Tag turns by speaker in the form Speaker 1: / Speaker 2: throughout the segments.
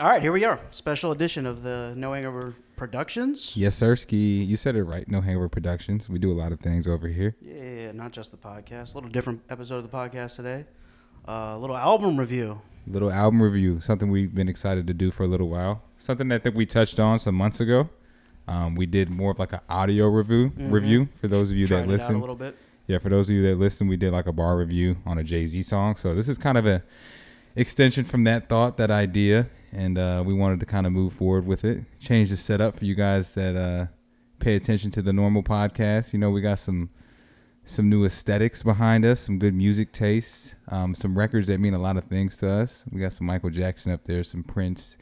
Speaker 1: All right, here we are. Special edition of the No Hangover Productions.
Speaker 2: Yes, sir, Ski. You said it right. No Hangover Productions. We do a lot of things over here.
Speaker 1: Yeah, not just the podcast. A little different episode of the podcast today. A little album review.
Speaker 2: Little album review. Something we've been excited to do for a little while. Something that I think we touched on some months ago. We did more of like an audio review for those of you that listen.
Speaker 1: A little bit.
Speaker 2: Yeah, for those of you that listen, we did like a bar review on a Jay-Z song. So this is kind of a extension from that thought, that idea. And we wanted to kind of move forward with it. Change the setup for you guys that pay attention to the normal podcast. You know, we got some new aesthetics behind us, some good music taste, some records that mean a lot of things to us. We got some Michael Jackson up there, some Prince,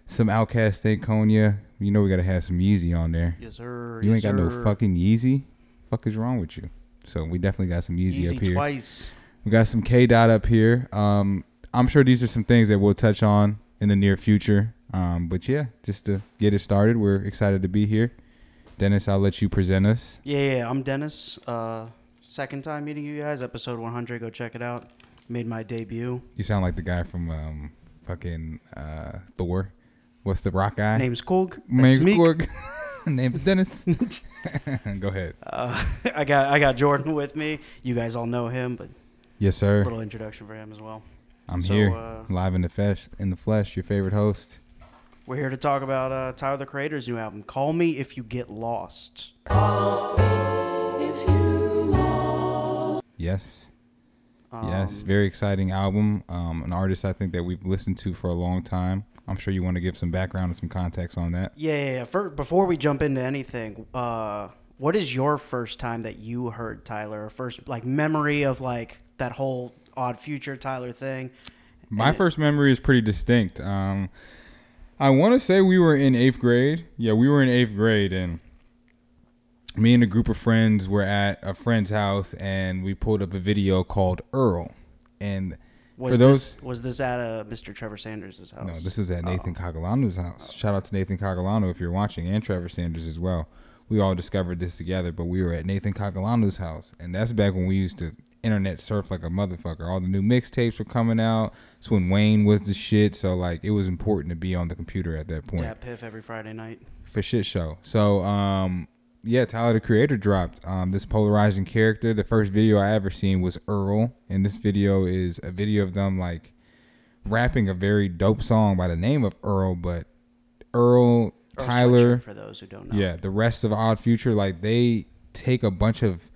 Speaker 2: some Outkast, Konya. You know we got to have some Yeezy on there.
Speaker 1: Yes, sir.
Speaker 2: You ain't got no fucking Yeezy? Fuck is wrong with you? So we definitely got some Yeezy up here.
Speaker 1: Twice.
Speaker 2: We got some K-Dot up here. I'm sure these are some things that we'll touch on in the near future. But yeah, just to get it started, we're excited to be here. Dennis, I'll let you present us.
Speaker 1: Yeah, I'm Dennis. Second time meeting you guys. Episode 100. Go check it out. Made my debut.
Speaker 2: You sound like the guy from fucking Thor. What's the rock guy?
Speaker 1: Name's Korg.
Speaker 2: Name's Korg. Name's Dennis. Go ahead.
Speaker 1: I got Jordan with me. You guys all know him, but
Speaker 2: yes, sir.
Speaker 1: A little introduction for him as well.
Speaker 2: I'm here, live in the flesh, your favorite host.
Speaker 1: We're here to talk about Tyler, the Creator's new album, Call Me If You Get Lost.
Speaker 2: Yes. Yes, very exciting album. An artist I think that we've listened to for a long time. I'm sure you want to give some background and some context on that.
Speaker 1: Yeah. Before we jump into anything, what is your first time that you heard Tyler? Or first memory of that whole Odd Future Tyler thing?
Speaker 2: My first memory is pretty distinct. I want to say we were in 8th grade. Yeah, we were in 8th grade, and me and a group of friends were at a friend's house, and we pulled up a video called Earl. And
Speaker 1: was this at Mr. Trevor Sanders' house?
Speaker 2: No, this is at Nathan Cagalano's house. Shout out to Nathan Cagalano if you're watching, and Trevor Sanders as well. We all discovered this together, but we were at Nathan Cagalano's house, and that's back when we used to internet surf like a motherfucker. All the new mixtapes were coming out. That's when Wayne was the shit, so it was important to be on the computer at that point.
Speaker 1: Dat Piff every Friday night.
Speaker 2: For shit show. So, yeah, Tyler, the Creator dropped this polarizing character. The first video I ever seen was Earl, and this video is a video of them rapping a very dope song by the name of Earl, but Earl, Tyler,
Speaker 1: for those who don't know.
Speaker 2: Yeah, the rest of Odd Future, they take a bunch of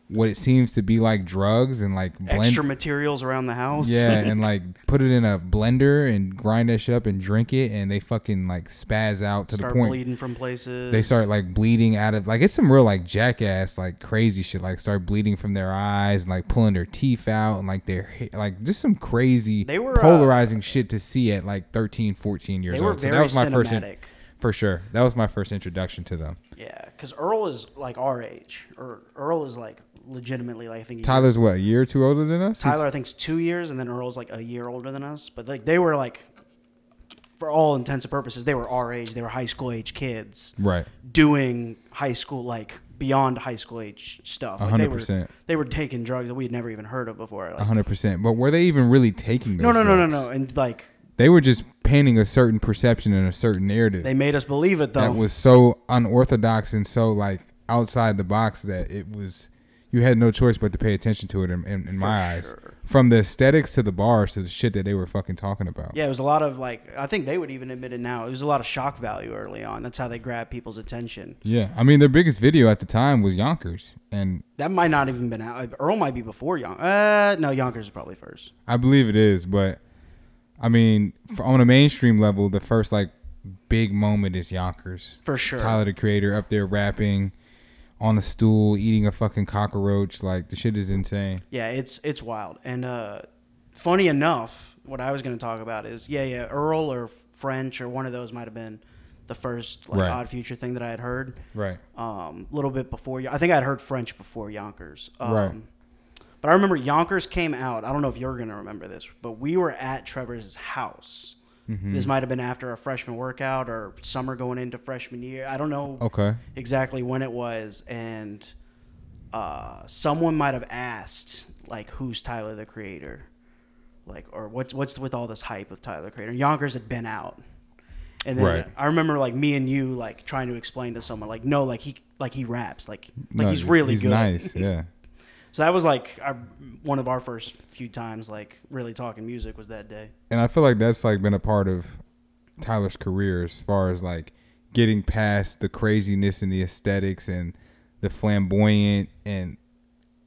Speaker 2: what it seems to be like drugs and blend
Speaker 1: extra materials around the house.
Speaker 2: Yeah, and put it in a blender and grind that shit up and drink it, and they fucking spaz out to the point.
Speaker 1: Start bleeding from places.
Speaker 2: They start bleeding out of it's some real jackass crazy shit. Start bleeding from their eyes and pulling their teeth out and their just some crazy polarizing shit to see at 13, 14 years old.
Speaker 1: So that was my cinematic.
Speaker 2: For sure. That was my first introduction to them.
Speaker 1: Yeah, because Earl is our age. Or Earl is legitimately I think
Speaker 2: Tyler's what, a year or two older than us?
Speaker 1: Tyler I think's 2 years, and then Earl's a year older than us. But they were for all intents and purposes, they were our age. They were high school age kids.
Speaker 2: Right.
Speaker 1: Doing high school beyond high school age stuff.
Speaker 2: 100%.
Speaker 1: They were taking drugs that we had never even heard of before.
Speaker 2: 100%. But were they even really taking those drugs?
Speaker 1: No. And
Speaker 2: they were just painting a certain perception and a certain narrative.
Speaker 1: They made us believe it, though.
Speaker 2: That was so unorthodox and so outside the box that it was, you had no choice but to pay attention to it in my eyes. From the aesthetics to the bars to the shit that they were fucking talking about.
Speaker 1: Yeah, it was a lot of I think they would even admit it now. It was a lot of shock value early on. That's how they grabbed people's attention.
Speaker 2: Yeah, I mean their biggest video at the time was Yonkers, and
Speaker 1: that might not even been out. Earl might be before Yonkers. No, Yonkers is probably first.
Speaker 2: I believe it is, but I mean on a mainstream level, the first big moment is Yonkers.
Speaker 1: For sure.
Speaker 2: Tyler the Creator up there rapping on a stool, eating a fucking cockroach. The shit is insane.
Speaker 1: Yeah, it's wild. And funny enough, what I was going to talk about is, Earl or French or one of those might have been the first
Speaker 2: right.
Speaker 1: Odd Future thing that I had heard.
Speaker 2: Right.
Speaker 1: A little bit before. I think I had heard French before Yonkers.
Speaker 2: Right.
Speaker 1: But I remember Yonkers came out. I don't know if you're going to remember this, but we were at Trevor's house. Mm-hmm. This might have been after a freshman workout or summer going into freshman year. I don't know exactly when it was. And someone might have asked, who's Tyler, the Creator? like, or what's with all this hype with Tyler the Creator? Yonkers had been out, and then I remember like me and you like trying to explain to someone like, no, like he raps, like he's really good. He's
Speaker 2: nice, yeah.
Speaker 1: So that was like one of our first few times like really talking music was that day.
Speaker 2: And I feel like that's like been a part of Tyler's career as far as like getting past the craziness and the aesthetics and the flamboyant and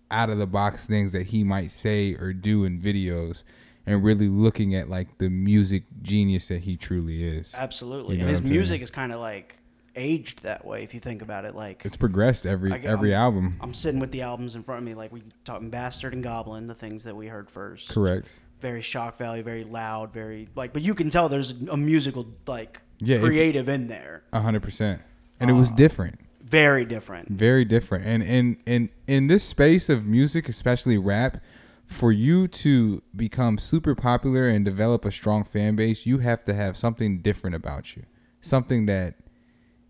Speaker 2: out of the box things that he might say or do in videos, and really looking at like the music genius that he truly is.
Speaker 1: Absolutely. You know, and his music is kind of like aged that way if you think about it. Like
Speaker 2: it's progressed every album.
Speaker 1: I'm sitting with the albums in front of me, like we talking Bastard and Goblin, the things that we heard first.
Speaker 2: Correct.
Speaker 1: Very shock value, very loud, very like, but you can tell there's a musical like creative in there.
Speaker 2: 100%. And it was different.
Speaker 1: Very different.
Speaker 2: Very different. And in this space of music, especially rap, for you to become super popular and develop a strong fan base, you have to have something different about you. Something that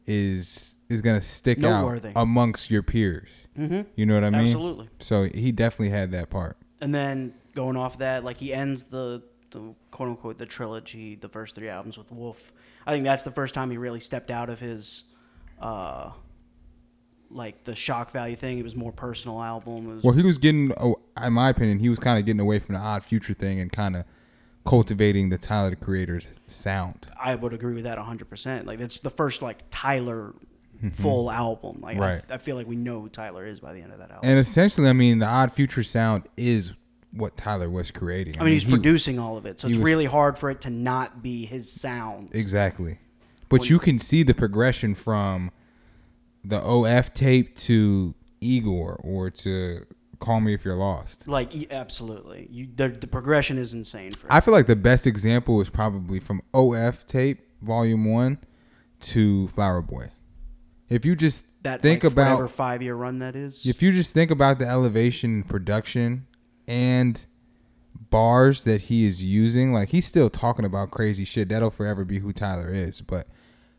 Speaker 2: is going to stick out amongst your peers. Mm-hmm. You know what I mean?
Speaker 1: Absolutely.
Speaker 2: So he definitely had that part.
Speaker 1: And then going off that, like he ends the quote unquote the trilogy, the first 3 albums with Wolf. I think that's the first time he really stepped out of his like the shock value thing. It was more personal album.
Speaker 2: Well, he was getting, in my opinion, he was kind of getting away from the Odd Future thing and kind of cultivating the Tyler the Creator's sound.
Speaker 1: I would agree with that 100%. Like that's the first like Tyler full album. Like I feel like we know who Tyler is by the end of that album.
Speaker 2: And essentially, I mean, the Odd Future sound is what Tyler was creating.
Speaker 1: I mean he's producing all of it, so it's really hard for it to not be his sound.
Speaker 2: Exactly. But you can see the progression from the OF tape to Igor or to Call Me If You're Lost.
Speaker 1: Like, absolutely. The progression is insane.
Speaker 2: I feel like the best example is probably from OF tape, Volume 1, to Flower Boy. If you just think about
Speaker 1: whatever 5-year run that is.
Speaker 2: If you just think about the elevation in production and bars that he is using, like he's still talking about crazy shit. That'll forever be who Tyler is. But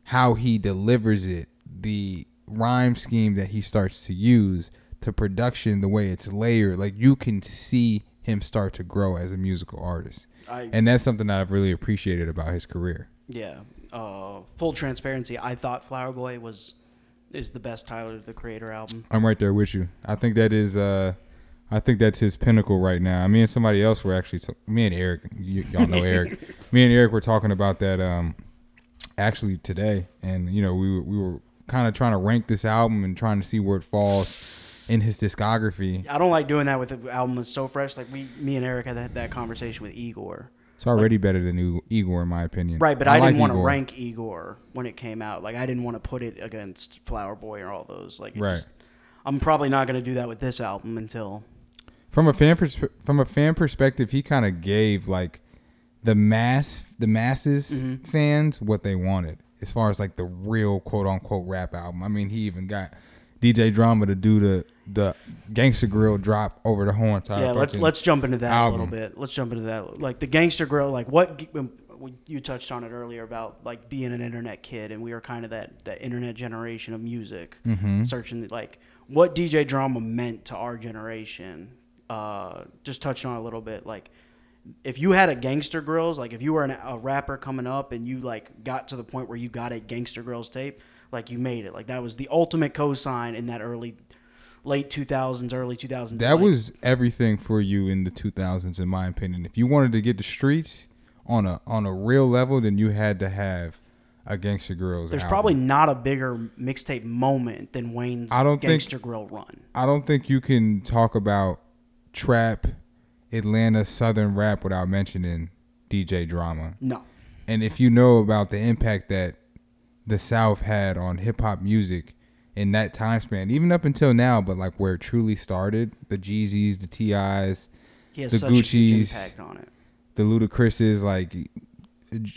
Speaker 2: how he delivers it, the rhyme scheme that he starts to use, to production, the way it's layered, like you can see him start to grow as a musical artist. And that's something that I've really appreciated about his career.
Speaker 1: Yeah. Full transparency, I thought Flower Boy is the best Tyler the Creator album.
Speaker 2: I'm right there with you. I think that is I think that's his pinnacle right now. Me and somebody else were actually me and Eric, y'all know Eric. Me and Eric were talking about that actually today, and you know, we were kind of trying to rank this album and trying to see where it falls in his discography.
Speaker 1: I don't like doing that with the album that's so fresh. Like me and Eric had that conversation with Igor.
Speaker 2: It's already better than Igor in my opinion.
Speaker 1: Right, but I didn't want to rank Igor when it came out. Like I didn't want to put it against Flower Boy or all those. Like I'm probably not going to do that with this album until.
Speaker 2: From a fan perspective, he kind of gave like the masses fans what they wanted as far as like the real quote unquote rap album. I mean, he even got DJ Drama to do the Gangsta Grill drop over the whole entire.
Speaker 1: Yeah, let's jump into that album a little bit. Let's jump into that. Like the Gangsta Grill, like what you touched on it earlier about like being an internet kid, and we were kind of that internet generation of music, searching like what DJ Drama meant to our generation. Just touching on it a little bit, like if you had a Gangsta Grills, like if you were a rapper coming up and you like got to the point where you got a Gangsta Grills tape, like you made it. Like that was the ultimate cosign in that late 2000s, early 2000s.
Speaker 2: That was everything for you in the 2000s, in my opinion. If you wanted to get the streets on a real level, then you had to have a Gangsta Grills
Speaker 1: There's
Speaker 2: album.
Speaker 1: Probably not a bigger mixtape moment than Wayne's Gangsta Grill run.
Speaker 2: I don't think you can talk about trap, Atlanta, Southern rap without mentioning DJ Drama.
Speaker 1: No.
Speaker 2: And if you know about the impact that the South had on hip-hop music in that time span, even up until now, but like where it truly started, the Jeezys, the T.I.s, the Gucci's,
Speaker 1: impact on it.
Speaker 2: The Ludacris's, like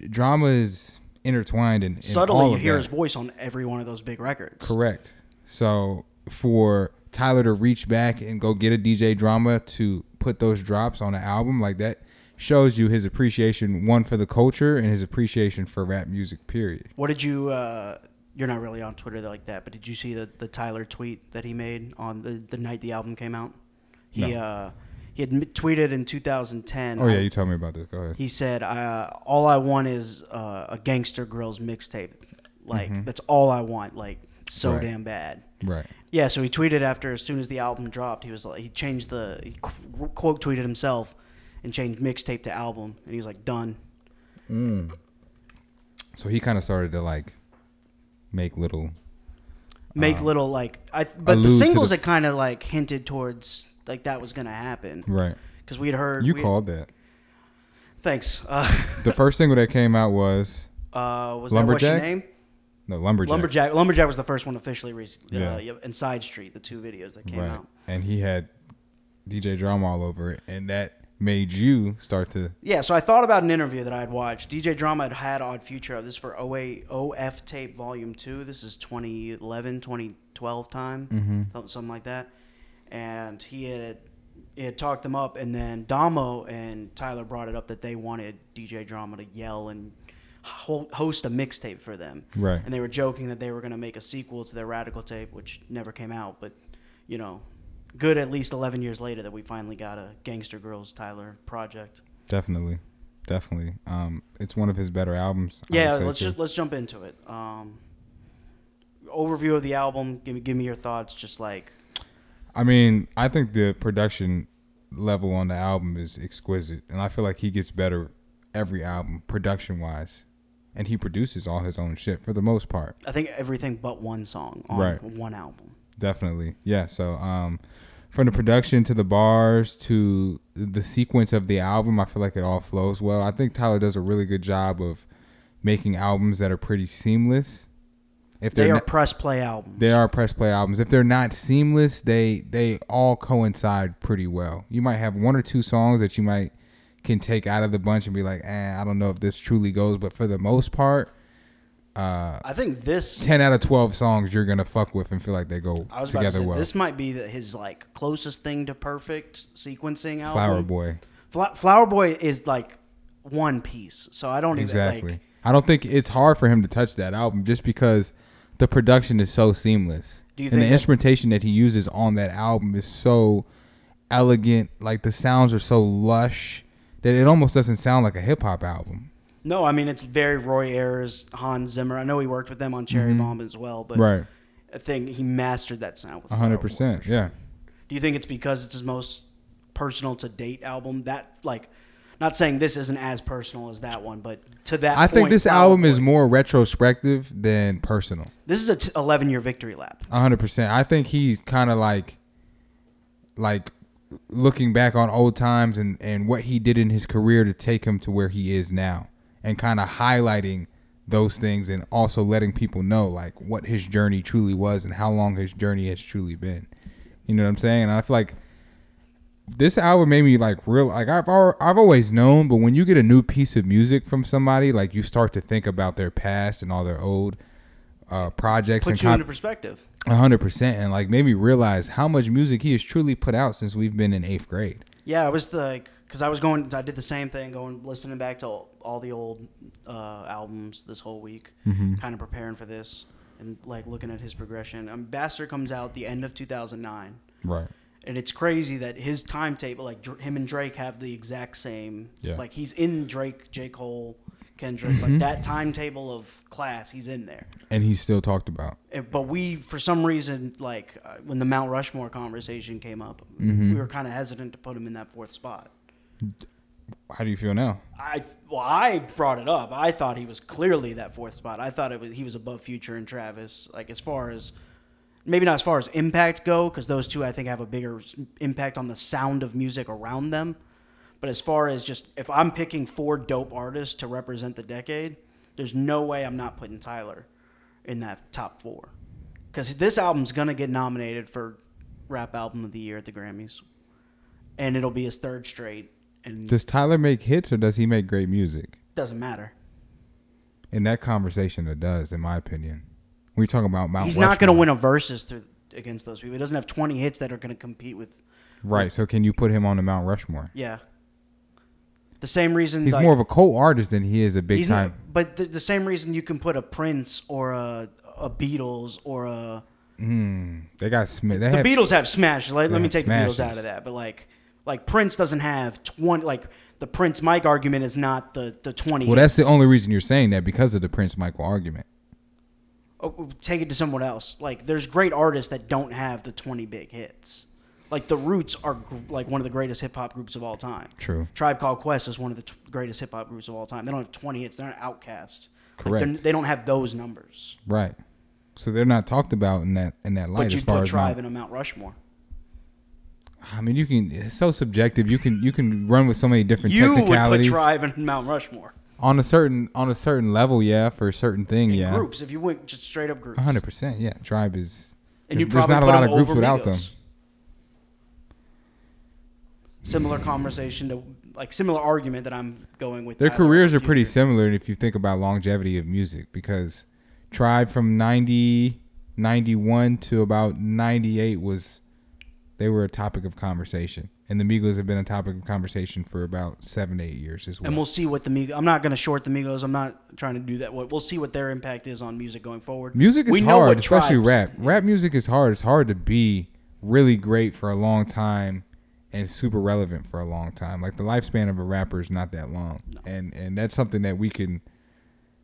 Speaker 2: Drama is intertwined in
Speaker 1: subtly
Speaker 2: all
Speaker 1: you
Speaker 2: of
Speaker 1: hear
Speaker 2: that.
Speaker 1: His voice on every one of those big records.
Speaker 2: Correct. So for Tyler to reach back and go get a DJ Drama to put those drops on an album, like that shows you his appreciation, one, for the culture and his appreciation for rap music, period.
Speaker 1: What did you you're not really on Twitter like that, but did you see the Tyler tweet that he made on the night the album came out? He had tweeted in 2010.
Speaker 2: Oh yeah, you told me about this. Go ahead.
Speaker 1: He said, "All I want is a Gangster Grills mixtape. Like that's all I want. Like so damn bad."
Speaker 2: Right.
Speaker 1: Yeah. So he tweeted after as soon as the album dropped. He was like, he quote tweeted himself and changed mixtape to album, and he was like, done.
Speaker 2: So he kind of started to like make little
Speaker 1: like but the singles had kind of like hinted towards like that was gonna happen,
Speaker 2: right?
Speaker 1: Because we'd heard
Speaker 2: called that.
Speaker 1: Thanks.
Speaker 2: The first single that came out was
Speaker 1: Lumberjack?
Speaker 2: That What's Your
Speaker 1: Name?
Speaker 2: No, Lumberjack.
Speaker 1: Lumberjack was the first one officially and Side Street, the two videos that came out.
Speaker 2: And he had DJ Drama all over it, and that made you start to...
Speaker 1: Yeah, so I thought about an interview that I had watched. DJ Drama had Odd Future. This is for OF Tape Volume 2. This is 2011, 2012 time, something like that. And he had talked them up, and then Damo and Tyler brought it up that they wanted DJ Drama to yell and host a mixtape for them.
Speaker 2: Right.
Speaker 1: And they were joking that they were going to make a sequel to their Radical tape, which never came out, but, you know... Good, at least 11 years later, that we finally got a Gangster Girls Tyler project.
Speaker 2: Definitely. It's one of his better albums.
Speaker 1: Yeah, let's jump into it. Overview of the album. Give me your thoughts. Just like,
Speaker 2: I mean, I think the production level on the album is exquisite, and I feel like he gets better every album production wise, and he produces all his own shit for the most part.
Speaker 1: I think everything but one song on one album.
Speaker 2: Definitely, yeah. So, from the production to the bars to the sequence of the album, I feel like it all flows well. I think Tyler does a really good job of making albums that are pretty seamless. If
Speaker 1: they are press play albums.
Speaker 2: They are press play albums. If they're not seamless, they all coincide pretty well. You might have one or two songs that you can take out of the bunch and be like, I don't know if this truly goes, but for the most part,
Speaker 1: I think this
Speaker 2: 10 out of 12 songs you're gonna fuck with and feel like they go together well.
Speaker 1: This might be his like closest thing to perfect sequencing album.
Speaker 2: Flower Boy.
Speaker 1: Flower Boy is like one piece, so I don't
Speaker 2: exactly.
Speaker 1: even like.
Speaker 2: I don't think it's hard for him to touch that album just because the production is so seamless. And the instrumentation that he uses on that album is so elegant. Like the sounds are so lush that it almost doesn't sound like a hip hop album.
Speaker 1: No, I mean, it's very Roy Ayers, Hans Zimmer. I know he worked with them on Cherry Bomb as well, but I think he mastered that sound with
Speaker 2: 100%, yeah.
Speaker 1: Do you think it's because it's his most personal to date album? That, like, not saying this isn't as personal as that one, but to that
Speaker 2: I think this album is more retrospective than personal.
Speaker 1: This is a 11-year victory lap.
Speaker 2: 100%. I think he's kind of like looking back on old times and what he did in his career to take him to where he is now. And kind of highlighting those things and also letting people know like what his journey truly was and how long his journey has truly been. You know what I'm saying? And I feel like this album made me like real. Like I've always known, but when you get a new piece of music from somebody, like you start to think about their past and all their old projects.
Speaker 1: Put you into perspective.
Speaker 2: 100%, and like made me realize how much music he has truly put out since we've been in 8th grade.
Speaker 1: Yeah, I was like, because I did the same thing, listening back to all the old albums this whole week, kind of preparing for this and like looking at his progression. Bastard comes out the end of 2009.
Speaker 2: Right.
Speaker 1: And it's crazy that his timetable, like him and Drake have the exact same, like he's in Drake, J. Cole, Kendrick, like that timetable of class, he's in there.
Speaker 2: And he's still talked about.
Speaker 1: But we, for some reason, like when the Mount Rushmore conversation came up, we were kind of hesitant to put him in that 4th spot.
Speaker 2: How do you feel now?
Speaker 1: I brought it up. I thought he was clearly that 4th spot. I thought he was above Future and Travis. Like as far as, maybe not as far as impact go, because those two I think have a bigger impact on the sound of music around them. But as far as just, if I'm picking 4 dope artists to represent the decade, there's no way I'm not putting Tyler in that top 4. Because this album's going to get nominated for Rap Album of the Year at the Grammys. And it'll be his 3rd straight. And
Speaker 2: does Tyler make hits or does he make great music?
Speaker 1: Doesn't matter.
Speaker 2: In that conversation, it does, in my opinion. We're talking about Mount
Speaker 1: He's
Speaker 2: Rushmore.
Speaker 1: not going to win a versus against those people. He doesn't have 20 hits that are going to compete with.
Speaker 2: Right, so can you put him on the Mount Rushmore?
Speaker 1: Yeah. The same reason
Speaker 2: he's more of a co-artist than he is a big time.
Speaker 1: But the same reason you can put a Prince or a Beatles or a.
Speaker 2: They got
Speaker 1: the Beatles have smashed. Let me take the Beatles out of that. But like Like Prince doesn't have 20. Like the Prince Mike argument is not the 20.
Speaker 2: Well, that's the only reason you're saying that, because of the Prince Michael argument.
Speaker 1: Oh, take it to someone else. Like there's great artists that don't have the 20 big hits. Like the Roots are like one of the greatest hip hop groups of all time.
Speaker 2: True.
Speaker 1: Tribe Called Quest is one of the greatest hip hop groups of all time. They don't have 20 hits. They're not Outkast.
Speaker 2: Correct.
Speaker 1: Like they don't have those numbers.
Speaker 2: Right. So they're not talked about in that light.
Speaker 1: But you
Speaker 2: as far
Speaker 1: put
Speaker 2: as
Speaker 1: Tribe in a Mount Rushmore.
Speaker 2: I mean, you can. It's so subjective. You can run with so many different technicalities.
Speaker 1: You would put Tribe in Mount Rushmore.
Speaker 2: On a certain level, yeah, for a certain thing,
Speaker 1: in
Speaker 2: yeah.
Speaker 1: Groups, if you went just straight up groups.
Speaker 2: 100%, yeah. Tribe is.
Speaker 1: And you
Speaker 2: there's
Speaker 1: probably
Speaker 2: not a lot of groups without them.
Speaker 1: Similar conversation to similar argument that I'm going with.
Speaker 2: Their careers are pretty similar if you think about longevity of music, because Tribe from 91 to about 98 they were a topic of conversation, and the Migos have been a topic of conversation for about 7 to 8 years as well.
Speaker 1: And we'll see what the Migos. I'm not going to short the Migos. I'm not trying to do that. We'll see what their impact is on music going forward.
Speaker 2: Music is hard, especially rap. Rap music is hard. It's hard to be really great for a long time and super relevant for a long time. Like the lifespan of a rapper is not that long, no. and that's something that we can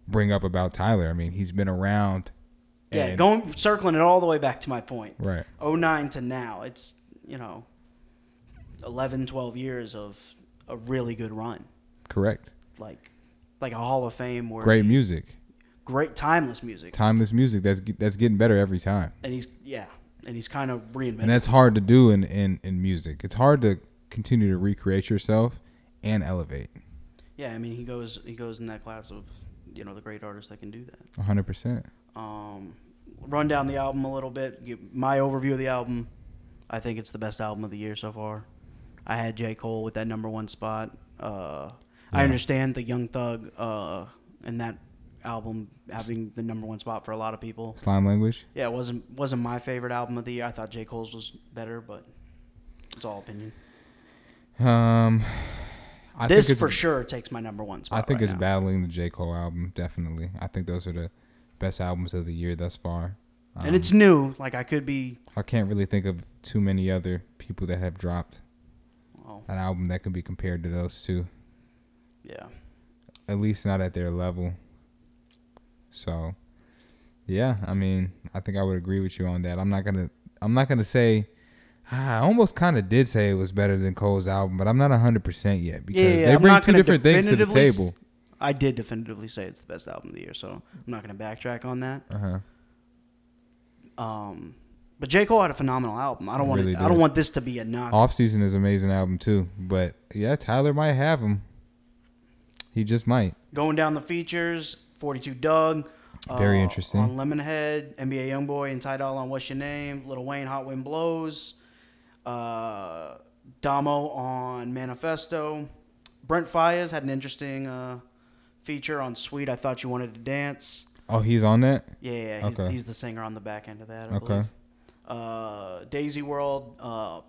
Speaker 2: bring up about Tyler. I mean, he's been around.
Speaker 1: Yeah, circling it all the way back to my point.
Speaker 2: Right.
Speaker 1: 2009 to now, it's 11, 12 years of a really good run.
Speaker 2: Correct.
Speaker 1: Like a Hall of Fame where
Speaker 2: great music.
Speaker 1: Great timeless music.
Speaker 2: Timeless music that's getting better every time.
Speaker 1: And he's kind of reinventing.
Speaker 2: And that's hard to do in music. It's hard to continue to recreate yourself and elevate.
Speaker 1: Yeah, I mean he goes in that class of the great artists that can do that.
Speaker 2: 100%.
Speaker 1: Run down the album a little bit. Give my overview of the album. I think it's the best album of the year so far. I had J. Cole with that #1 spot. I understand the Young Thug and that album having the #1 spot for a lot of people.
Speaker 2: Slime Language?
Speaker 1: Yeah, it wasn't my favorite album of the year. I thought J. Cole's was better, but it's all opinion. This for sure takes my #1 spot.
Speaker 2: I think it's
Speaker 1: now.
Speaker 2: battling the J. Cole album, definitely. I think those are the best albums of the year thus far.
Speaker 1: And it's new. Like I can't
Speaker 2: really think of too many other people that have dropped an album that can be compared to those two.
Speaker 1: Yeah.
Speaker 2: At least not at their level. So, yeah, I mean, I think I would agree with you on that. I'm not gonna say. I almost kind of did say it was better than Cole's album, but I'm not 100% yet because they bring two different things to the table.
Speaker 1: I did definitively say it's the best album of the year, so I'm not going to backtrack on that. But J. Cole had a phenomenal album. I don't want this to be a knock.
Speaker 2: Off Season is an amazing album too, but yeah, Tyler might have him. He just might.
Speaker 1: Going down the features, 42 Doug.
Speaker 2: Very interesting.
Speaker 1: On Lemonhead, NBA Youngboy and Ty Dolla on What's Your Name, Lil Wayne, Hot Wind Blows. Damo on Manifesto. Brent Faiyaz had an interesting feature on Sweet I Thought You Wanted to Dance.
Speaker 2: Oh, he's on that?
Speaker 1: Yeah, he's the singer on the back end of that, I believe. Daisy World,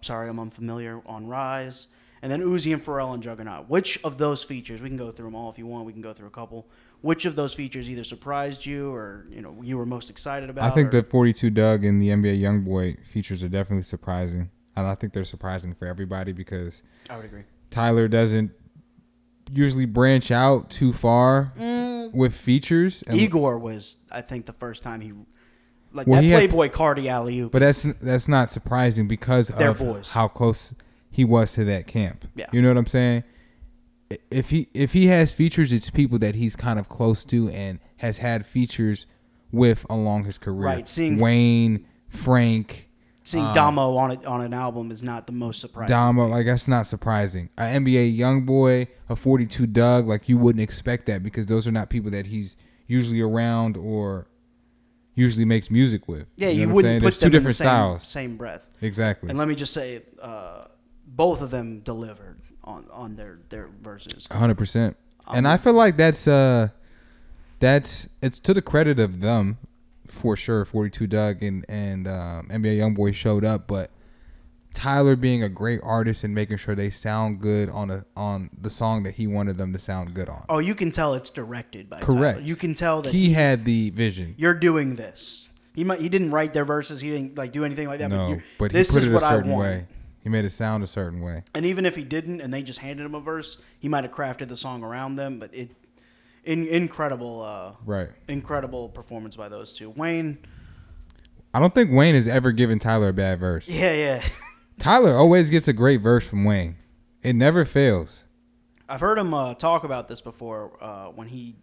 Speaker 1: Sorry I'm Unfamiliar on Rise. And then Uzi and Pharrell on Juggernaut. Which of those features, we can go through them all if you want, we can go through a couple. Which of those features either surprised you or you were most excited about?
Speaker 2: I think the 42 Doug and the NBA Youngboy features are definitely surprising. And I think they're surprising for everybody because
Speaker 1: I would agree.
Speaker 2: Tyler doesn't usually branch out too far with features.
Speaker 1: And Igor was, I think, the first time he Playboy Cardi alley-oop.
Speaker 2: But that's not surprising because of how close he was to that camp.
Speaker 1: Yeah.
Speaker 2: You know what I'm saying? If he has features, it's people that he's kind of close to and has had features with along his career.
Speaker 1: Right. Seeing
Speaker 2: Wayne, Frank.
Speaker 1: Seeing Damo on an album is not the most surprising.
Speaker 2: Damo, that's not surprising. An NBA Youngboy, a 42 Doug, you wouldn't expect that because those are not people that he's usually around or usually makes music with.
Speaker 1: Yeah, you wouldn't put them in the same breath.
Speaker 2: Exactly.
Speaker 1: And let me just say, both of them delivered on their verses.
Speaker 2: 100%. And I feel like it's to the credit of them. For sure, 42 Doug and NBA Youngboy showed up, but Tyler being a great artist and making sure they sound good on the song that he wanted them to sound good on.
Speaker 1: Oh, you can tell it's directed by
Speaker 2: Correct.
Speaker 1: Tyler. You can tell that
Speaker 2: he had the vision.
Speaker 1: You're doing this. He didn't write their verses. He didn't do anything like that.
Speaker 2: No, but he put it a certain way. He made it sound a certain way.
Speaker 1: And even if he didn't, and they just handed him a verse, he might have crafted the song around them. But incredible, incredible performance by those two. Wayne.
Speaker 2: I don't think Wayne has ever given Tyler a bad verse.
Speaker 1: Yeah.
Speaker 2: Tyler always gets a great verse from Wayne. It never fails.
Speaker 1: I've heard him talk about this before when he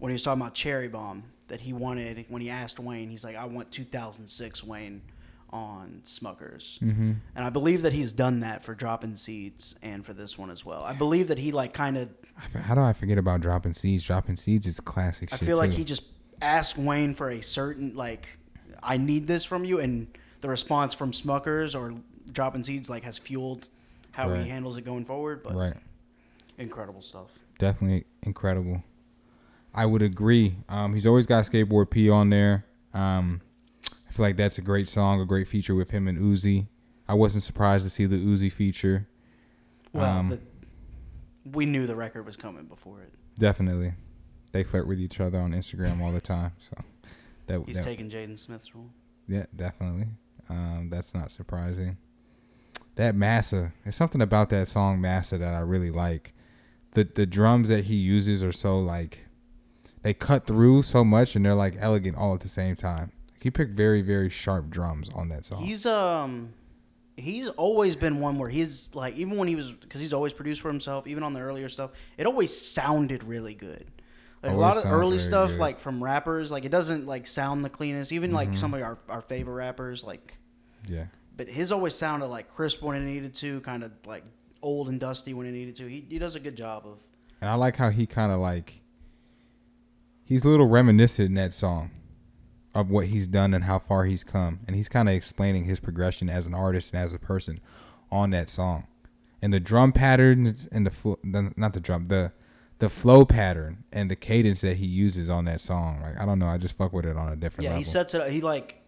Speaker 1: was talking about Cherry Bomb, that he wanted, when he asked Wayne, he's like, I want 2006 Wayne on Smuckers. Mm-hmm. And I believe that he's done that for Dropping Seeds and for this one as well. I believe that he like kind of...
Speaker 2: How do I forget about Dropping Seeds? Dropping Seeds is classic shit.
Speaker 1: I feel like he just asked Wayne for a certain, like, I need this from you, and the response from Smuckers or Dropping Seeds like has fueled how he handles it going forward. But incredible stuff. Definitely
Speaker 2: incredible. I would agree. He's always got Skateboard P on there. I feel like that's a great song, a great feature with him and Uzi. I wasn't surprised to see the Uzi feature.
Speaker 1: Well, we knew the record was coming before it.
Speaker 2: Definitely. They flirt with each other on Instagram all the time. So
Speaker 1: he's taking Jaden Smith's role.
Speaker 2: Yeah, definitely. That's not surprising. That Massa, there's something about that song Massa that I really like. The drums that he uses are so like, they cut through so much and they're like elegant all at the same time. He picked very, very sharp drums on that song.
Speaker 1: He's always been one where he's like, even when he was, because he's always produced for himself, even on the earlier stuff, it always sounded really good. Like always a lot of early stuff, good. Like from rappers, like it doesn't like sound the cleanest. Even like some of our favorite rappers, like But his always sounded like crisp when it needed to, kind of like old and dusty when it needed to. He does a good job of.
Speaker 2: And I like how he kind of like, he's a little reminiscent in that song of what he's done and how far he's come. And he's kind of explaining his progression as an artist and as a person on that song. And the drum patterns and the flow pattern and the cadence that he uses on that song. Like, I don't know. I just fuck with it on a different level.
Speaker 1: Yeah, he sets it up.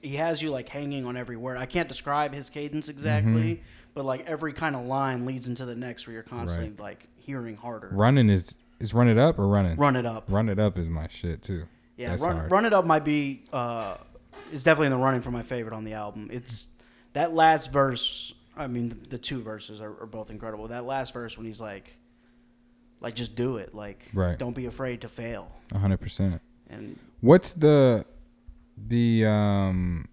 Speaker 1: He has you like hanging on every word. I can't describe his cadence exactly, but like every kind of line leads into the next where you're constantly like hearing harder.
Speaker 2: Running is Run It Up or Running?
Speaker 1: Run It Up.
Speaker 2: Run It Up is my shit too.
Speaker 1: Yeah, Run It Up might be it's definitely in the running for my favorite on the album. It's that last verse. I mean, the two verses are both incredible. That last verse when he's like just do it. Like, don't be afraid to fail.
Speaker 2: 100%.
Speaker 1: And
Speaker 2: what's the Brent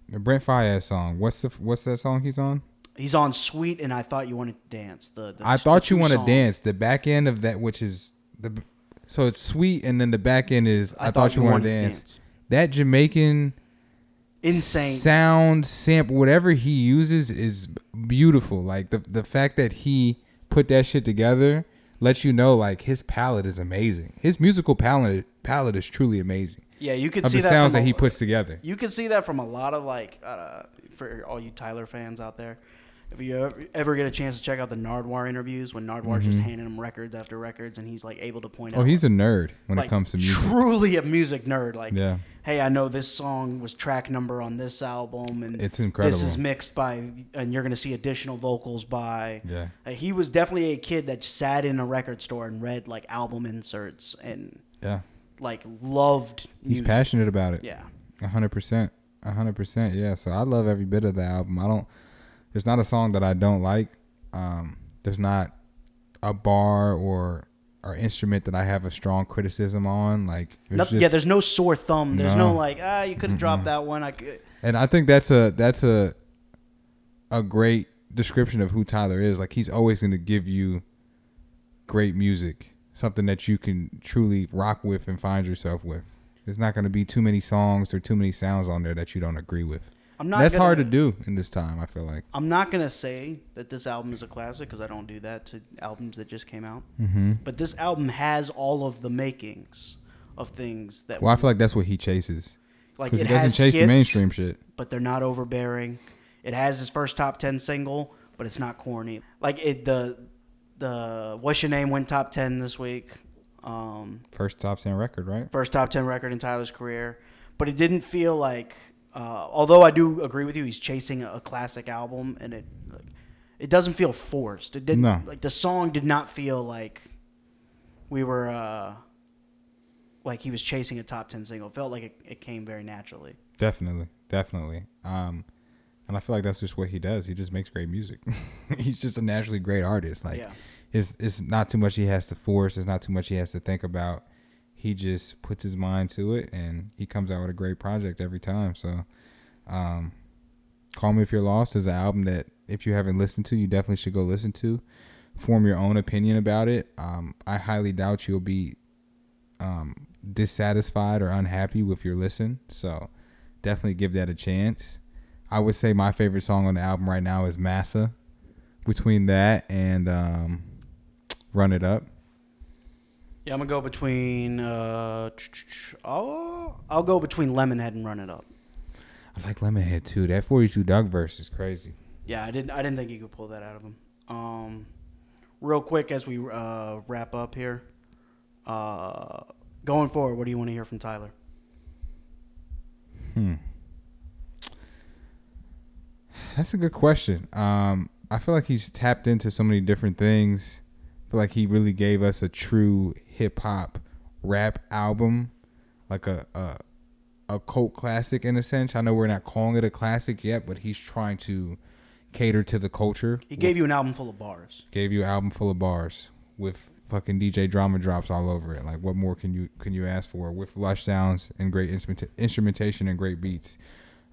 Speaker 2: Faiyaz song? What's that song he's on?
Speaker 1: He's on Sweet and I Thought You Wanted to Dance.
Speaker 2: I Thought You Want to Dance. The back end of that, which is so it's Sweet, and then the back end is I Thought You Wanted to Dance. That Jamaican
Speaker 1: insane
Speaker 2: sound sample, whatever he uses, is beautiful. Like the fact that he put that shit together lets you know like his palette is amazing. His musical palette is truly amazing.
Speaker 1: Yeah, you can see
Speaker 2: the
Speaker 1: that
Speaker 2: sounds that he puts together.
Speaker 1: You can see that from a lot of like for all you Tyler fans out there. If you ever get a chance to check out the Nardwuar interviews, when Nardwuar's just handing him records after records, and he's like able to point out.
Speaker 2: Oh, he's a nerd when it comes to music.
Speaker 1: Truly a music nerd. Like, hey, I know this song was track number on this album, and
Speaker 2: it's incredible.
Speaker 1: This is mixed by, and you're gonna see additional vocals by.
Speaker 2: Yeah.
Speaker 1: He was definitely a kid that sat in a record store and read like album inserts and.
Speaker 2: Yeah.
Speaker 1: Like loved.
Speaker 2: He's
Speaker 1: music.
Speaker 2: Passionate about it.
Speaker 1: Yeah.
Speaker 2: 100%. 100%. Yeah. So I love every bit of the album. There's not a song that I don't like. There's not a bar or instrument that I have a strong criticism on. Like,
Speaker 1: there's no sore thumb. There's no like, you could have dropped that one.
Speaker 2: And I think that's a great description of who Tyler is. Like, he's always going to give you great music, something that you can truly rock with and find yourself with. There's not going to be too many songs or too many sounds on there that you don't agree with. That's hard to do in this time, I feel like.
Speaker 1: I'm not going to say that this album is a classic because I don't do that to albums that just came out. But this album has all of the makings of things that...
Speaker 2: Well, I feel like that's what he chases.
Speaker 1: Like,
Speaker 2: because he doesn't chase the mainstream shit.
Speaker 1: But they're not overbearing. It has his first top 10 single, but it's not corny. Like, the What's Your Name went top 10 this week.
Speaker 2: First top 10 record, right?
Speaker 1: First top 10 record in Tyler's career. But it didn't feel like... although I do agree with you, he's chasing a classic album, and it doesn't feel forced. It didn't. No. Like, the song did not feel like we were like he was chasing a top 10 single. It felt like it came very naturally.
Speaker 2: Definitely. I And I feel like that's just what he does. He just makes great music. He's just a naturally great artist. Like, it's not too much he has to force. It's not too much he has to think about. He just puts his mind to it, and he comes out with a great project every time. So, Call Me If You're Lost is an album that if you haven't listened to, you definitely should go listen to. Form your own opinion about it. I highly doubt you'll be dissatisfied or unhappy with your listen. So, definitely give that a chance. I would say my favorite song on the album right now is Massa. Between that and Run It Up.
Speaker 1: Yeah, I'm gonna go between. I'll go between Lemonhead and Run It Up.
Speaker 2: I like Lemonhead too. That 42 Dugg verse is crazy.
Speaker 1: Yeah, I didn't think you could pull that out of him. Real quick as we wrap up here. Going forward, what do you want to hear from Tyler?
Speaker 2: That's a good question. I feel like he's tapped into so many different things. I feel like he really gave us a true hip-hop rap album, like a cult classic in a sense. I know we're not calling it a classic yet, but he's trying to cater to the culture.
Speaker 1: He gave you an album full of bars.
Speaker 2: Gave you an album full of bars with fucking DJ drama drops all over it. Like, what more can you ask for? With lush sounds and great instrumentation and great beats.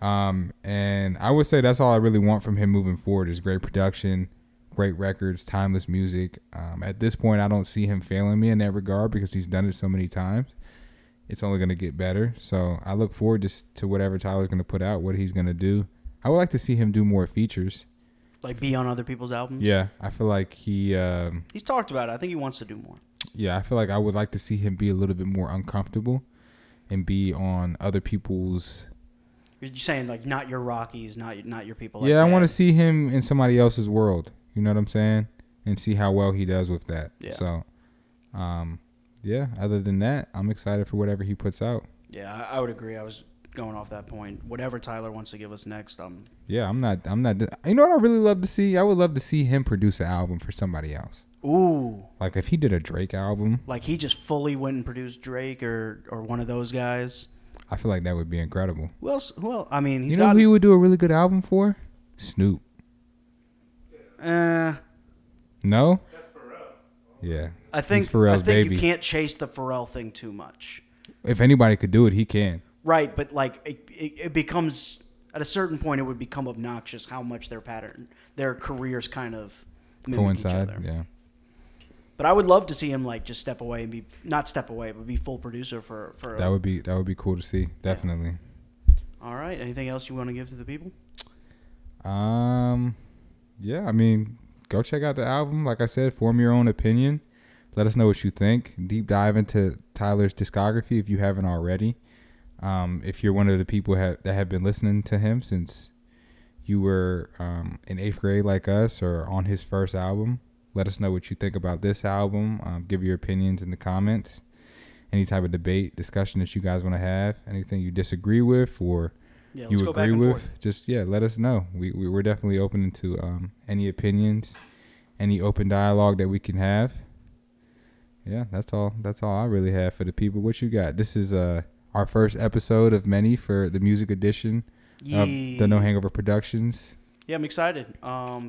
Speaker 2: And I would say that's all I really want from him moving forward is great production, great records, timeless music. At this point, I don't see him failing me in that regard because he's done it so many times. It's only going to get better. So I look forward to whatever Tyler's going to put out, what he's going to do. I would like to see him do more features.
Speaker 1: Like be on other people's albums?
Speaker 2: Yeah, I feel like he's
Speaker 1: talked about it. I think he wants to do more.
Speaker 2: Yeah, I feel like I would like to see him be a little bit more uncomfortable and be on other people's...
Speaker 1: You're saying like not your Rockies, not your people.
Speaker 2: Yeah, I want to see him in somebody else's world. You know what I'm saying? And see how well he does with that. Yeah. So, yeah. Other than that, I'm excited for whatever he puts out.
Speaker 1: Yeah, I would agree. I was going off that point. Whatever Tyler wants to give us next,
Speaker 2: Yeah, I'm not. You know what I really love to see? I would love to see him produce an album for somebody else.
Speaker 1: Ooh.
Speaker 2: Like if he did a Drake album.
Speaker 1: Like he just fully went and produced Drake or one of those guys.
Speaker 2: I feel like that would be incredible.
Speaker 1: Well, I mean,
Speaker 2: you know who he would do a really good album for? Snoop. No?
Speaker 3: That's Pharrell.
Speaker 2: Yeah.
Speaker 1: I think
Speaker 2: baby.
Speaker 1: You can't chase the Pharrell thing too much.
Speaker 2: If anybody could do it, he can.
Speaker 1: Right, but like it becomes at a certain point it would become obnoxious how much their careers kind of
Speaker 2: coincide.
Speaker 1: Each other.
Speaker 2: Yeah.
Speaker 1: But I would love to see him like just step away and not step away, but be full producer for.
Speaker 2: That would be cool to see. Definitely.
Speaker 1: Yeah. All right. Anything else you want to give to the people?
Speaker 2: Yeah. I mean, go check out the album. Like I said, form your own opinion. Let us know what you think. Deep dive into Tyler's discography if you haven't already. If you're one of the people that have been listening to him since you were in 8th grade like us or on his first album. Let us know what you think about this album. Give your opinions in the comments. Any type of debate, discussion that you guys want to have. Anything you disagree with or you agree with. Just, let us know. We're definitely open to any opinions, any open dialogue that we can have. Yeah, that's all I really have for the people. What you got? This is our first episode of many for the music edition of the No Hangover Productions.
Speaker 1: Yeah, I'm excited.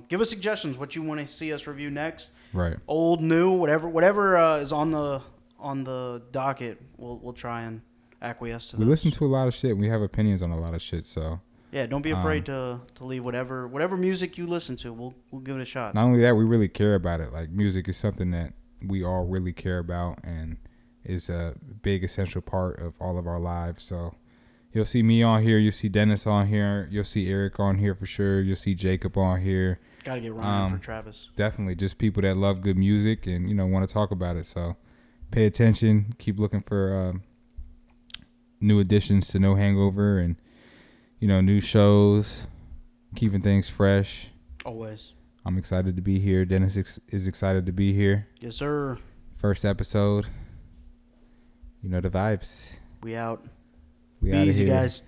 Speaker 1: Give us suggestions what you want to see us review next.
Speaker 2: Right.
Speaker 1: Old, new, whatever is on the docket. We'll try and acquiesce to.
Speaker 2: We listen to a lot of shit. We have opinions on a lot of shit. So
Speaker 1: yeah, don't be afraid to leave whatever music you listen to. We'll give it a shot.
Speaker 2: Not only that, we really care about it. Like music is something that we all really care about and is a big essential part of all of our lives. So. You'll see me on here. You'll see Dennis on here. You'll see Eric on here for sure. You'll see Jacob on here.
Speaker 1: Gotta get Ryan for Travis.
Speaker 2: Definitely. Just people that love good music and, want to talk about it. So pay attention. Keep looking for new additions to No Hangover and, new shows. Keeping things fresh.
Speaker 1: Always.
Speaker 2: I'm excited to be here. Dennis is excited to be here.
Speaker 1: Yes, sir.
Speaker 2: First episode. You know the vibes.
Speaker 1: We out.
Speaker 2: We
Speaker 1: Be easy, guys.